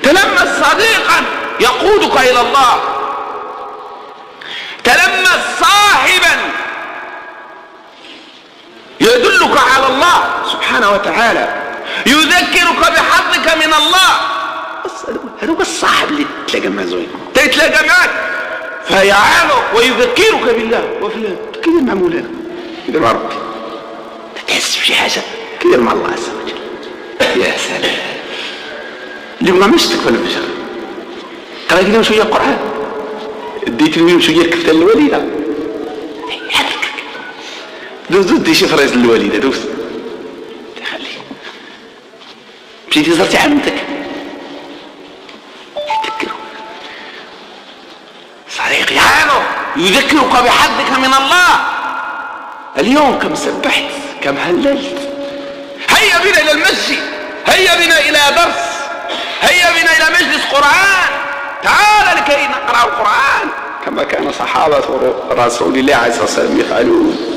تلمس صديقا يقودك إلى الله، تلمس صاحبا يدلك على الله سبحانه وتعالى، يذكرك بحظك من الله. هذا هو الصاحب اللي تلاقى معه زوين، تلاقى معك فيعظك ويذكرك بالله. وفلان كيدير مع مولانا، كيدير مع ربي، تحس بشي حاجه كيدير مع الله عز وجل. يا سلام، اليوم ما مشتك ولا بشر، قرأت لهم شويه قرآن، اديت لهم شويه كفتة الوليده، دوز دي شي فريز الوالده، دوز خلي مشيتي زرتي عمتك يذكرك صديقي، يعانو يذكرك بحظك من الله. اليوم كم سبحت، كم هللت. هيا بنا الى المسجد، هيا بنا الى درس، هيا بنا الى مجلس قرآن، تعال لكي نقرأ القرآن كما كان صحابة رسول الله عليه الصلاة والسلام يفعلون.